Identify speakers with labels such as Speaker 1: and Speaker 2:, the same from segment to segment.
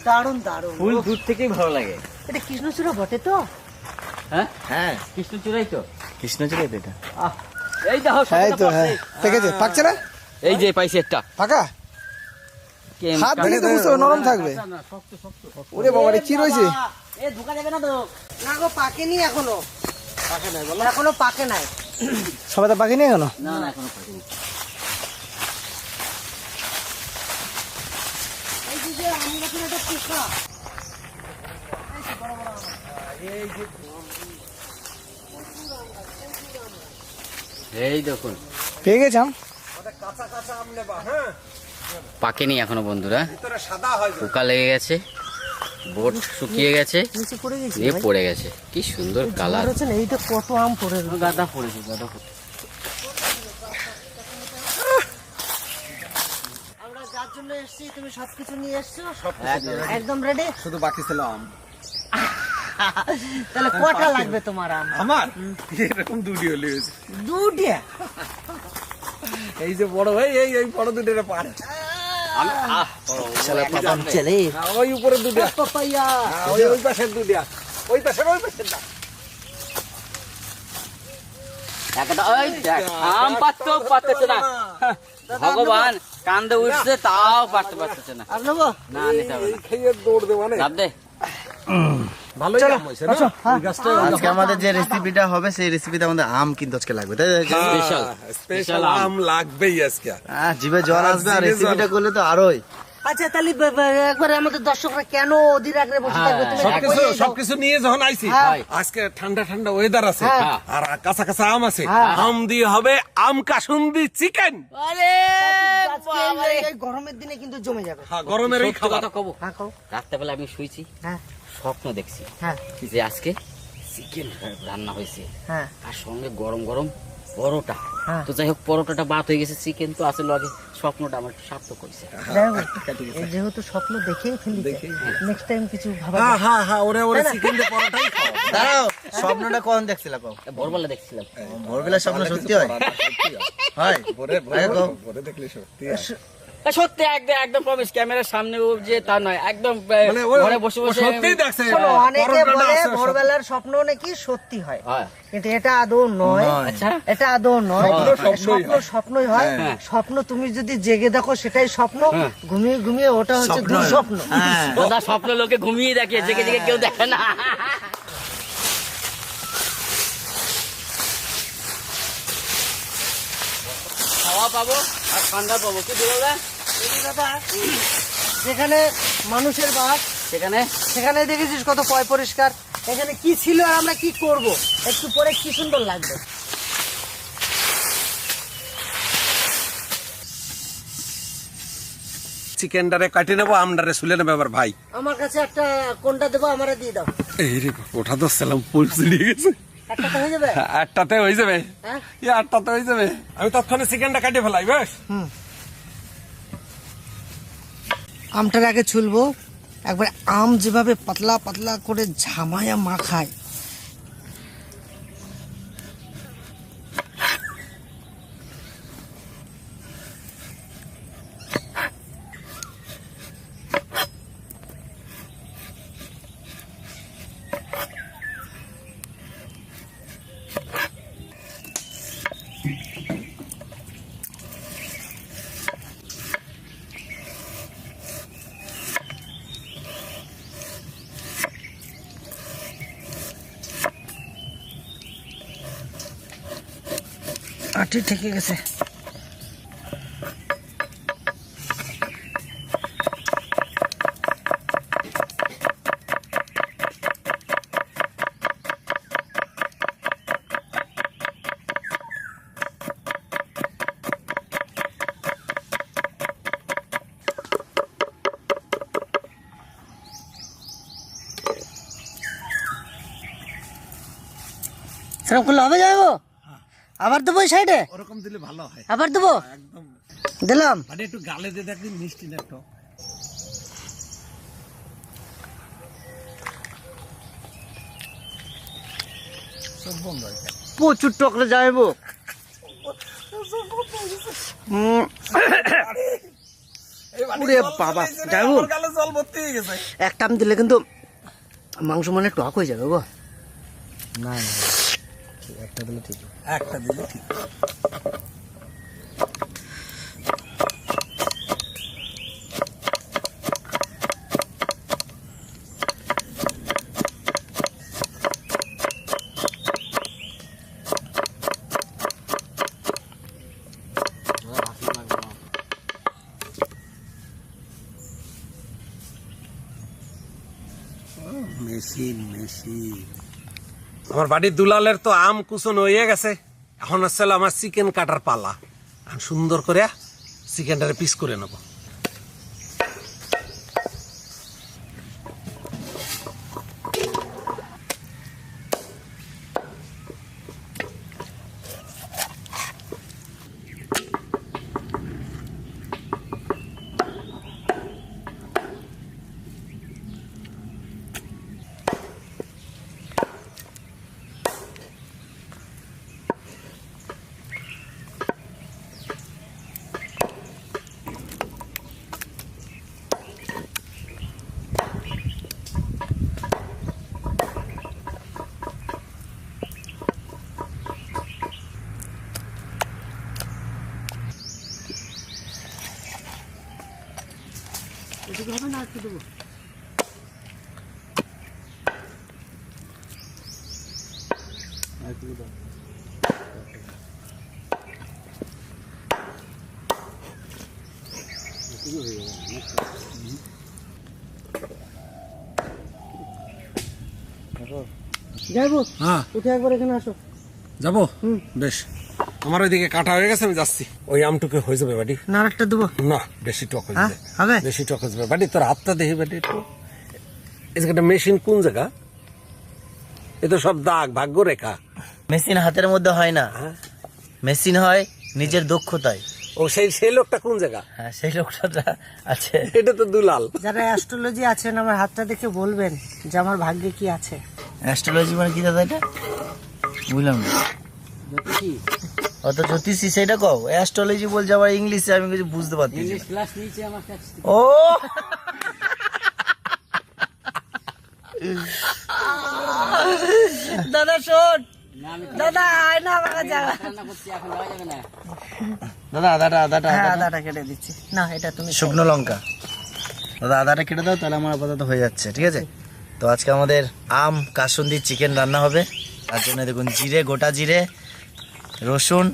Speaker 1: দারুণ দারুণ,
Speaker 2: ফুল দূর থেকেই ভালো লাগে।
Speaker 1: এটা কৃষ্ণচূড়া বটে তো?
Speaker 2: হ্যাঁ
Speaker 3: হ্যাঁ
Speaker 2: কৃষ্ণচূড়াই তো।
Speaker 3: কৃষ্ণচূড়া এটা।
Speaker 2: এই দেখো
Speaker 3: এই তো, হ্যাঁ পেকেছে, পাকছে না?
Speaker 2: এই যে পাইছি একটা।
Speaker 3: পাকা হাত দিলে তো বুঝতে নরম থাকবে। ওরে বাবা রে, কি রয়েছে?
Speaker 1: এ ঢোকা যাবে না তো? না গো, পাকেনি এখনো। পাকে নাই বলো? এখনো পাকে নাই।
Speaker 3: সবাই তো পাকেনি এখনো?
Speaker 2: না না এখনো পাকেনি।
Speaker 1: এই যে আম গাছের একটা পোকা।
Speaker 2: এই দেখুন
Speaker 3: পেয়ে গেছে আম।
Speaker 2: পাকেনি এখনো বন্ধুরা,
Speaker 4: ভিতরে সাদা হয়,
Speaker 2: পোকা লেগে গেছে, বোট শুকিয়ে গেছে,
Speaker 1: নিচে পড়ে গেছে
Speaker 2: দিয়ে পড়ে গেছে। কি সুন্দর কালার।
Speaker 1: হচ্ছে না, এইটা কত আম পড়ে রয়েছে।
Speaker 2: গাদা পড়েছে, গাদা পড়েছে।
Speaker 1: আমরা যার জন্য এসেছি, তুমি সবকিছু নিয়ে এসছো? একদম রেডি?
Speaker 4: শুধু বাকি ছিল আম।
Speaker 1: তাহলে কটা লাগবে তোমার আম?
Speaker 4: আমার এরকম দুটি হলে হয়েছে।
Speaker 1: দুটি?
Speaker 4: এই যে বড় ভাই, এই বড় দুটো পারে,
Speaker 1: চলে
Speaker 4: ওই উপরে দুটো,
Speaker 1: পাপাইয়া।
Speaker 4: ওই পাশের দুটো, ওই পাশের না।
Speaker 2: ওই দেখ, আম পারতেছে না। ভগবান কান্দে উঠছে, তাও পারতেছে না।
Speaker 1: আর নেবো?
Speaker 2: না নিতে হবে না।
Speaker 4: খেয়ে দৌড় দেবো না।
Speaker 2: লাভ দে।
Speaker 4: ভালোই আম হয়েছে না? ওই গাছটা
Speaker 3: আজকে আমাদের যে রেসিপিটা হবে, সেই রেসিপিতে আমাদের আম কিন্তু আজকে লাগবে, তাই তো?
Speaker 2: স্পেশাল
Speaker 4: স্পেশাল আম লাগবেই আজকে।
Speaker 3: জিভে জল আসবে, আর রেসিপিটা করলে তো আরোই।
Speaker 1: আচ্ছা, তাহলে একবার আমাদের দর্শকরা কেন অধীর আগ্রহে বসে থাকবে? তুমি
Speaker 4: সবকিছু নিয়ে যখন আইছি, আজকে ঠান্ডা ঠান্ডা ওয়েদার আছে, আর কাঁচা কাঁচা আম আছে, আম দিয়ে হবে আম কাসুন্দি চিকেন।
Speaker 1: আরে এই গরমের দিনে কিন্তু জমে যাবে।
Speaker 4: গরমের এই
Speaker 2: সত্যি
Speaker 4: খাবার।
Speaker 2: কথা কব,
Speaker 1: হ্যাঁ, কও।
Speaker 2: রাত্রেবেলা আমি শুয়েছি,
Speaker 1: হ্যাঁ
Speaker 2: স্বপ্ন দেখছি
Speaker 1: হ্যাঁ
Speaker 2: যে আজকে চিকেন রান্না হয়েছে,
Speaker 1: হ্যাঁ
Speaker 2: তার সঙ্গে গরম গরম পরোটা।
Speaker 1: হ্যাঁ।
Speaker 2: তো যাই হোক, পরোটাটা বাদ হয়ে গেছে, চিকেন তো আসলে আগে স্বপ্নটা আমার সার্থক করেছে।
Speaker 1: এই যেহেতু স্বপ্ন দেখেই ফেলি, নেক্সট টাইম কিছু ভাবা
Speaker 4: হ্যাঁ হ্যাঁ হ্যাঁ, ওরে চিকেন দিয়ে পরোটাই খাওয়া।
Speaker 3: দাঁড়াও, স্বপ্নটা কখন দেখছিলা? কও।
Speaker 2: ভোরবেলা দেখছিলাম।
Speaker 3: ভোরবেলা স্বপ্ন সত্যি হয়? হয়? আগে কও।
Speaker 4: পরে দেখলে সত্যি।
Speaker 2: সত্যি একদম একদম প্রমিস, ক্যামেরার সামনে ও যে তা নয়, একদম
Speaker 4: মানে ওই-
Speaker 2: ঘরে বসে
Speaker 4: ও
Speaker 2: বসে
Speaker 4: সত্যিই দেখছে।
Speaker 1: শোনো, অনেকে
Speaker 4: পরোটাটা
Speaker 1: বলে
Speaker 4: আছে,
Speaker 1: ভোরবেলার স্বপ্ন নাকি সত্যি হয়,
Speaker 2: হয়।
Speaker 1: কিন্তু এটা আদৌ নয়।
Speaker 3: নয়।
Speaker 2: আচ্ছা,
Speaker 1: এটা আদৌ নয়।
Speaker 4: স্বপ্নই
Speaker 1: স্বপ্ন
Speaker 4: হয়।
Speaker 1: স্বপ্নই হয়।
Speaker 2: হ্যাঁ।
Speaker 1: স্বপ্ন তুমি যদি জেগে দেখো সেটাই স্বপ্ন, ঘুমিয়ে ঘুমিয়ে ওটা হচ্ছে
Speaker 3: স্বপ্ন।
Speaker 1: দুঃস্বপ্ন।
Speaker 3: হ্যাঁ।
Speaker 2: দাদা স্বপ্ন লোকে ঘুমিয়ে দেখে, জেগে জেগে কেউ দেখে না। খাওয়া পাবো আর ঠান্ডা পাবো, কি বলো?
Speaker 1: দাদা, যেখানে মানুষের বাস,
Speaker 2: সেখানে
Speaker 1: সেখানে দেখেছিস কত পয় পরিষ্কার। এখানে কি ছিল আর আমরা কি করব, একটু পরে কি সুন্দর লাগবে।
Speaker 4: চিকেনটারে কাটি নেবো, আমডারে শুলে নেবে আবার ভাই।
Speaker 1: আমার কাছে একটা কোনটা দেবো, আমারে দিয়ে দাও।
Speaker 4: এই রে, ওটা তো সালাম পুলিশ নিয়ে গেছে।
Speaker 1: একটা তো হয়ে যাবে।
Speaker 4: আটটাতে হয়ে যাবে,
Speaker 1: হ্যাঁ?
Speaker 4: আটটাতে হয়ে যাবে। আমি তৎক্ষণে চিকেনটা কাটে ফেলাই, বেশ।
Speaker 1: আমটার আগে ছুলবো, একবার আম যেভাবে পাতলা পাতলা করে ঝামায়া মাখায়, আটি থেকে গেছে। সেরকম করলে হবে, যাবো আবার দেবো এই সাইডে,
Speaker 4: ওরকম দিলে ভালো হয়,
Speaker 1: আবার দেবো,
Speaker 4: একদম।
Speaker 1: দিলাম।
Speaker 4: মানে একটু গালে দিয়ে দেখবি মিষ্টি না একটু। সব বন্ধ হয়েছে।
Speaker 1: প্রচুর টকলে যাইবো।
Speaker 4: এবার
Speaker 1: ওরে বাবা, যাবো।
Speaker 4: আমার গালে জল ভর্তি হয়ে গেছে।
Speaker 1: একটা আম দিলে কিন্তু মাংস মানে টক হয়ে যাবে গো।
Speaker 3: না না, একটা দিলে ঠিক।
Speaker 4: একটা দিলে ঠিক। Machine machine. আমার বাড়ির দুলালের তো আম কুচন হয়ে গেছে, এখন হচ্ছে আমার চিকেন কাটার পালা। আমি সুন্দর করে চিকেনটারে পিস করে নেব।
Speaker 1: যাইবো,
Speaker 4: হ্যাঁ
Speaker 1: উঠে একবার এখানে আসো।
Speaker 4: যাবো, বেশ। আমার ওইদিকে কাটা হয়ে গেছে, আমি যাচ্ছি। ওই আমটুকু হয়ে যাবে বাড়ি।
Speaker 1: না আরেকটা দেবো।
Speaker 4: না, বেশি টক হয়ে
Speaker 1: হ্যাঁ,
Speaker 4: যাবে।
Speaker 1: হবে?
Speaker 4: বেশি টক হয়ে যাবে বাড়ি। তোর হাতটা দেখি বাড়ি একটু। এই জায়গাটা মেশিন কোন জায়গা? এ তো সব দাগ, ভাগ্য রেখা।
Speaker 3: মেশিন হাতের মধ্যে হয় না, মেশিন হয় নিজের দক্ষতায়।
Speaker 4: ও সেই লোকটা কোন জায়গা?
Speaker 3: হ্যাঁ, সেই লোকটা আছে।
Speaker 4: এটা তো দুলাল।
Speaker 1: যারা অ্যাস্ট্রোলজি আছেন আমার হাতটা দেখে বলবেন যে আমার ভাগ্যে কি আছে।
Speaker 3: অ্যাস্ট্রোলজি মানে কি দাদা এটা? বুঝলাম না। অত জ্যোতিষী সেটা কও। অ্যাস্ট্রোলজি বলছে আবার ইংলিশে, আমি কিছু বুঝতে পারছি না।
Speaker 2: ক্লাস নিয়েছে আমার কাছে।
Speaker 3: ও
Speaker 1: দাদা শোন,
Speaker 2: না আমি
Speaker 1: দাদা আয় না আমার কাছে।
Speaker 2: রান্না করছি, এখন দেওয়া যাবে না।
Speaker 3: দাদা আদাটা
Speaker 1: হ্যাঁ, আদাটা কেটে দিচ্ছি। না, এটা তুমি
Speaker 3: শুকনো লঙ্কা। দাদা আদাটা কেটে দাও, তাহলে আমার আপাতত হয়ে যাচ্ছে। ঠিক আছে, তো আজকে আমাদের আম কাসুন্দি চিকেন রান্না হবে। তার জন্য দেখুন জিরে, গোটা জিরে, রসুন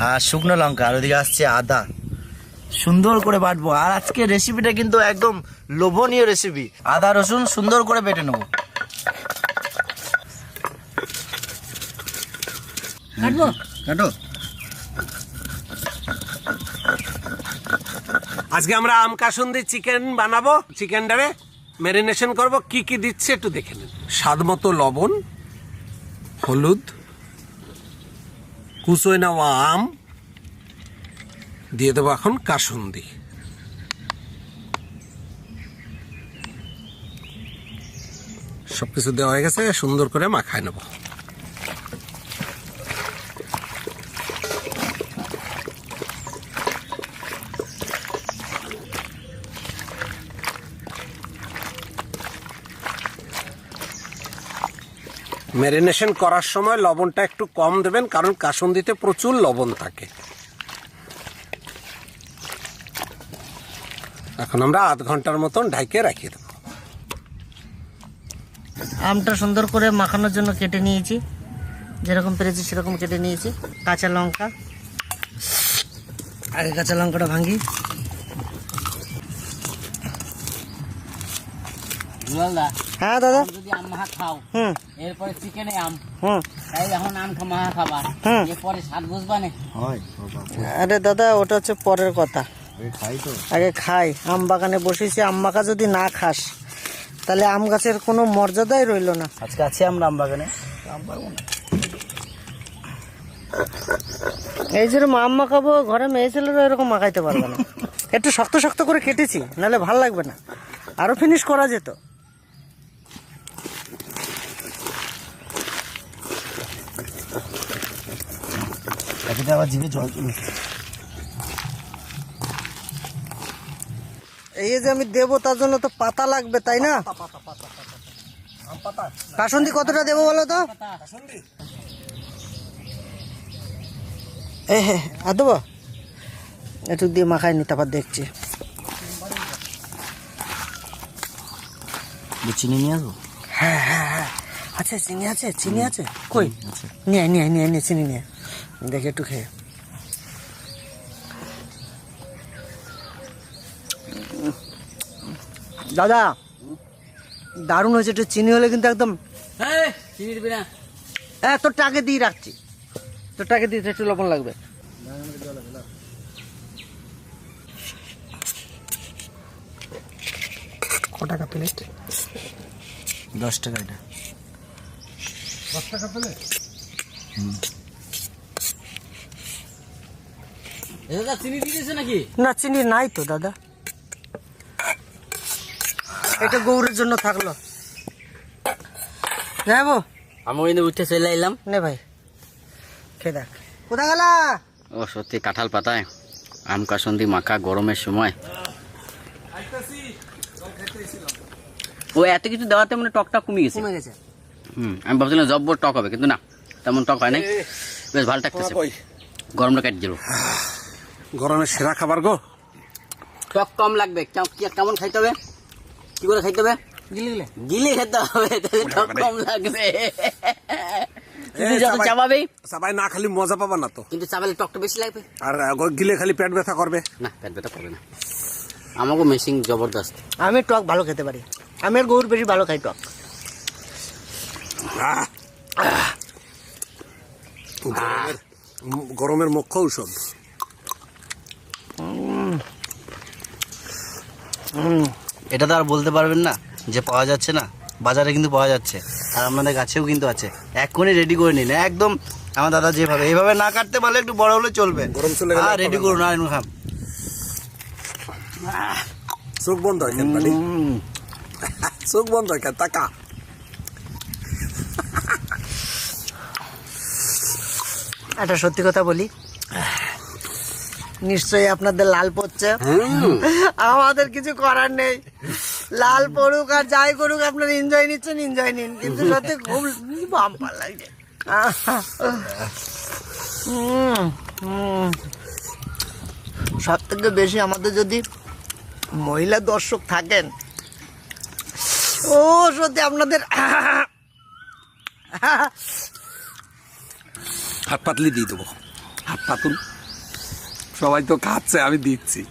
Speaker 3: আর শুকনো লঙ্কা, আর ওদিকে আসছে আদা। সুন্দর করে বাটবো। আর আজকে রেসিপিটা কিন্তু একদম লোভনীয় রেসিপি। আদা রসুন সুন্দর করে বেটে নেবো।
Speaker 1: কাটবো।
Speaker 3: কাটো।
Speaker 4: আজকে আমরা আম কাসুন্দি চিকেন বানাবো। চিকেনটারে ম্যারিনেশন করব। কি কি দিচ্ছে একটু দেখে নিন। স্বাদ মতো লবণ, হলুদ, কুচোয় নেওয়া আম দিয়ে দেবো। এখন কাসুন্দি, সবকিছু দেওয়া হয়ে গেছে। সুন্দর করে মাখায় নেব। ম্যারিনেশন করার সময় লবণটা একটু কম দেবেন, কারণ কাসুন্দিতে প্রচুর লবণ থাকে। এখন আমরা আধ ঘন্টার মতন ঢাইকে রাখিয়ে দেবো।
Speaker 1: আমটা সুন্দর করে মাখানোর জন্য কেটে নিয়েছি, যেরকম পেরেছি সেরকম কেটে নিয়েছি। কাঁচা লঙ্কা, আগে কাঁচা লঙ্কাটা ভাঙি।
Speaker 2: দুলালদা,
Speaker 1: হ্যাঁ দাদা।
Speaker 2: যদি আম মাখা খাও,
Speaker 1: হুম
Speaker 2: এরপরে চিকেনে আম,
Speaker 1: হুম
Speaker 2: তাই এখন আম মাখা খাবা,
Speaker 1: হুম।
Speaker 2: এরপরে স্বাদ বুঝবা না।
Speaker 1: আরে দাদা, ওটা হচ্ছে পরের কথা।
Speaker 3: খাই তো।
Speaker 1: আগে খাই। আম বাগানে বসেছি, আম মাখা যদি না খাস তাহলে আম গাছের কোনো মর্যাদাই রইলো না।
Speaker 3: আজকে আছি আমরা আম বাগানে, আম পারবো না।
Speaker 1: এই যেরকম আম মাখাবো, ঘরে মেয়ে ছেলেরা এরকম মাখাইতে পারবে না। একটু শক্ত শক্ত করে কেটেছি, নাহলে ভাল লাগবে না। আরো ফিনিশ করা যেত।
Speaker 3: এটাতে আবার জিভে জল চলে।
Speaker 1: এই যে আমি দেবো তার জন্য তো পাতা লাগবে তাই না? কাসুন্দি কতটা দেবো বলো তো? আর দেবো একটু দিয়ে মাখাই নি, তারপর দেখছি।
Speaker 3: চিনি নিয়ে আসবো?
Speaker 1: হ্যাঁ আছে, চিনি আছে, চিনি আছে কই? নিয়ে চিনি নিয়ে দেখে একটু খেয়ে। দাদা দারুণ হয়েছে, একটু চিনি হলে কিন্তু একদম।
Speaker 2: হ্যাঁ চিনি দিবি না?
Speaker 1: হ্যাঁ তোরটা আগে দিয়ে রাখছি, তোরটা আগে দিয়ে একটু লবণ লাগবে। ক টাকা প্লেট?
Speaker 3: 10 টাকা এটা।
Speaker 4: 10 টাকা প্লেট?
Speaker 2: দাদা চিনি দিয়েছে নাকি?
Speaker 1: না চিনি নাই তো দাদা, এটা গৌরের জন্য থাকলো। যাবো
Speaker 2: আমি কিন্তু উঠে চলে এলাম।
Speaker 1: নে ভাই খেয়ে দেখ। কোথা গেলা?
Speaker 2: ও সত্যি কাঁঠাল পাতায় আম কাসুন্দি মাখা গরমের সময়। ও এত কিছু দেওয়াতে মানে টকটা কমে গেছে।
Speaker 1: কমে গেছে।
Speaker 2: আমি ভাবছিলাম জব্বর টক হবে, কিন্তু না, তেমন টক হয় নাই, বেশ ভালো লাগতেছে। গরমটা কাটি দিল।
Speaker 4: গরমের সেরা খাবার গো।
Speaker 2: টক কম লাগবে। কেমন খাইতে হবে? কি করে খাইতে হবে? গিলে খেতে হবে, তাহলে টক কম লাগবে। তুমি যত চাবাবে
Speaker 4: সবাই না খালি মজা পাবা না তো,
Speaker 2: কিন্তু চাবালে টকটা বেশি লাগবে।
Speaker 4: আর গিলে খালি পেট ব্যথা করবে।
Speaker 2: না, পেট ব্যথা করবে না। আমাকে মেশিং জবরদস্ত।
Speaker 1: আমি টক ভালো খেতে পারি, আমি আর গৌর বেশি ভালো খাই টক।
Speaker 4: গরমের মুখ্য ঔষধ।
Speaker 3: এটা তো আর বলতে পারবেন না যে পাওয়া যাচ্ছে না, বাজারে কিন্তু পাওয়া যাচ্ছে, আর আপনাদের গাছেও কিন্তু আছে। এক্ষুনি রেডি করে নিন একদম। আমার দাদা যেভাবে এইভাবে না কাটতে পারলে একটু বড় হলে চলবে,
Speaker 4: গরম চলে গেলে
Speaker 3: রেডি করুন আর খাম।
Speaker 4: চোখ বন্ধ হয় কেন বাড়ি? চোখ বন্ধ হয় কেন? টাকা
Speaker 1: একটা সত্যি কথা বলি, নিশ্চয়ই আপনাদের লাল পড়ছে, আমাদের কিছু করার নেই। লাল পড়ুক আর যাই করুক, আপনার এনজয় নিচ্ছেন, এনজয় নিন, কিন্তু সত্যি খুব বাম্পার লাগছে। সব থেকে বেশি আমাদের যদি মহিলা দর্শক থাকেন, ও সত্যি আপনাদের
Speaker 4: হাত পাতলি দিয়ে দেবো। হাত পাতুন, সবাই তো খাচ্ছে, আমি দিচ্ছি।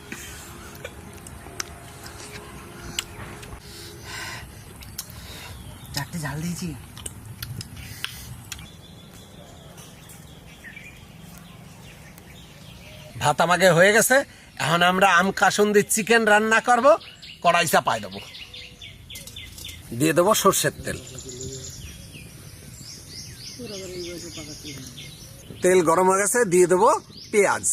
Speaker 1: চারটে ঝাল দিয়েছি।
Speaker 4: ভাত আমাকে হয়ে গেছে, এখন আমরা আম কাসুন্দি চিকেন রান্না করব। কড়াই চাপাই দেবো, দিয়ে দেবো সর্ষের তেল। তেল গরম হয়ে গেছে, দিয়ে দেবো পেঁয়াজ।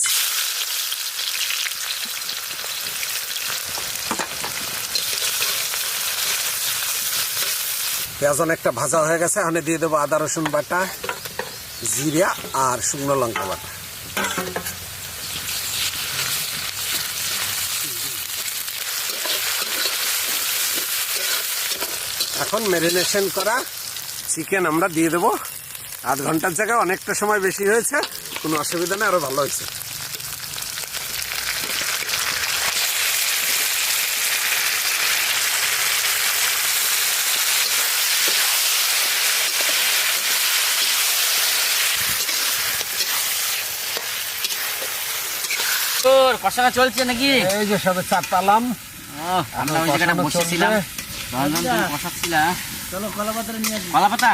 Speaker 4: পেঁয়াজ অনেকটা ভাজা হয়ে গেছে, এখন দিয়ে দেবো আদা রসুন বাটা, জিরা আর শুকনো লঙ্কা বাটা। এখন ম্যারিনেশন করা চিকেন আমরা দিয়ে দেবো। আধ ঘন্টার জায়গায় অনেকটা সময় বেশি হয়েছে, কোনো অসুবিধা নেই, আরো ভালো হয়েছে।
Speaker 2: তোর কষানো চলছে নাকি?
Speaker 4: এই যে সবে চাপালাম,
Speaker 2: আমরা ওই জায়গাটা বসেছিলাম, কষাচ্ছিলাম।
Speaker 1: চলো কলা পাতাটা নিয়ে আসি।
Speaker 2: কলা পাতা?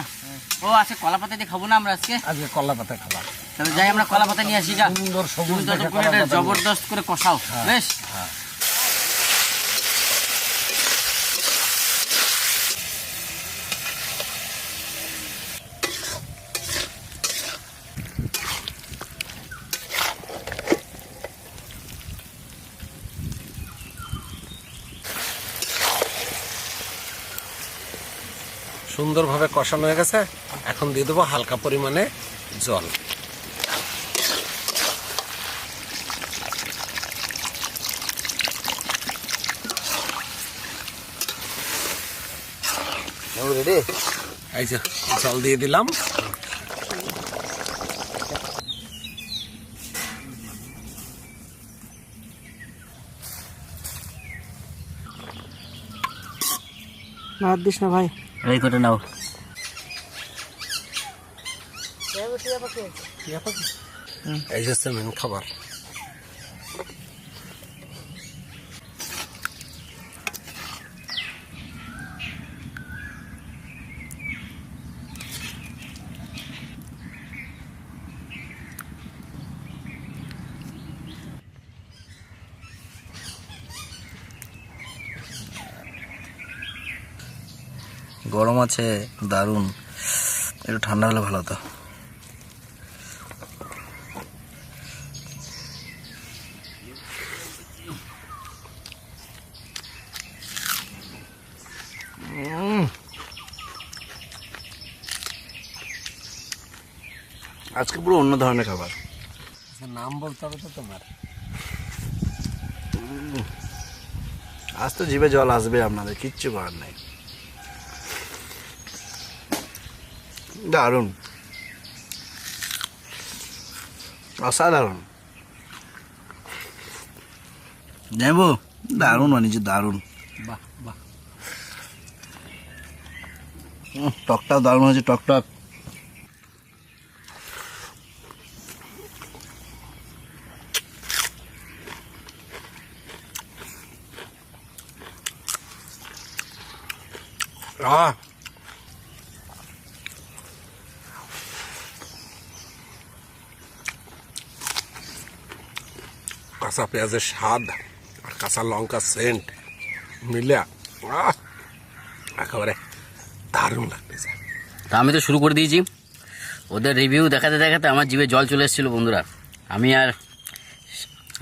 Speaker 2: ও আচ্ছা, কলা পাতা দিয়ে খাবো না আমরা আজকে?
Speaker 4: আজকে কলা পাতা খাবার।
Speaker 2: তাহলে যাই আমরা কলা পাতা নিয়ে আসি।
Speaker 4: সুন্দর সবুজ
Speaker 2: তুমি
Speaker 4: দেখে
Speaker 2: তত করে
Speaker 4: কলা
Speaker 2: এটা
Speaker 4: পাতা
Speaker 2: জবরদস্ত করে কষাও। বেশ,
Speaker 4: সুন্দরভাবে কষানো হয়ে গেছে, এখন দিয়ে দেবো হালকা পরিমাণে জল।
Speaker 3: রেডি?
Speaker 4: এই যে জল দিয়ে দিলাম।
Speaker 1: ভাত দিস না ভাই।
Speaker 2: এই করে নাও।
Speaker 4: এই হচ্ছে মেন খাবার।
Speaker 3: গরম আছে দারুণ, একটু ঠান্ডা হলে ভালো হতো। আজকে পুরো অন্য ধরনের খাবার।
Speaker 4: নাম বলতে হবে তো তোমার।
Speaker 3: আজ তো জিভে জল আসবে আপনাদের, কিচ্ছু করার নেই। দারুণ, অসাধারণ। যাইবো, দারুণ বানিয়েছে, দারুণ।
Speaker 4: বাহ বাহ।
Speaker 3: টকটাও দারুণ হয়েছে, টকটক।
Speaker 4: কাঁচা পেঁয়াজের স্বাদ আর কাঁচা লঙ্কার সেন্ট মিলে একেবারে দারুণ লাগতেছে।
Speaker 2: তা আমি তো শুরু করে দিয়েছি। ওদের রিভিউ দেখাতে দেখাতে আমার জিভে জল চলে এসেছিলো বন্ধুরা। আমি আর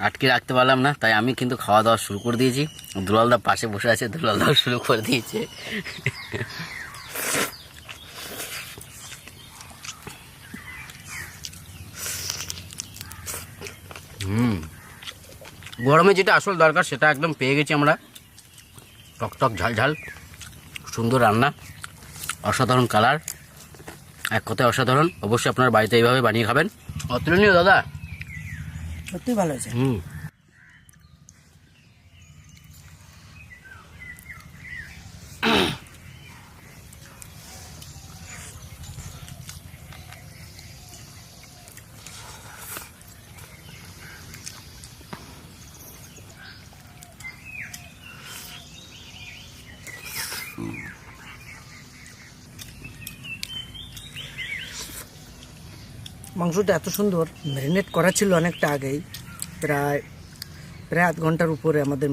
Speaker 2: আটকে রাখতে পারলাম না, তাই আমি কিন্তু খাওয়া দাওয়া শুরু করে দিয়েছি। দুলালদা পাশে বসে আছে, দুলালদাও শুরু করে দিয়েছে। গরমে যেটা আসল দরকার সেটা একদম পেয়ে গেছি আমরা। টকটক ঝাল ঝাল, সুন্দর রান্না, অসাধারণ কালার, এক কথায় অসাধারণ। অবশ্যই আপনার বাড়িতে এইভাবে বানিয়ে খাবেন। অতুলনীয় দাদা,
Speaker 1: সত্যি ভালো হয়েছে। মাংসটা এত সুন্দর ম্যারিনেট করা ছিল অনেকটা আগেই, প্রায় আধ ঘন্টার উপরে আমাদের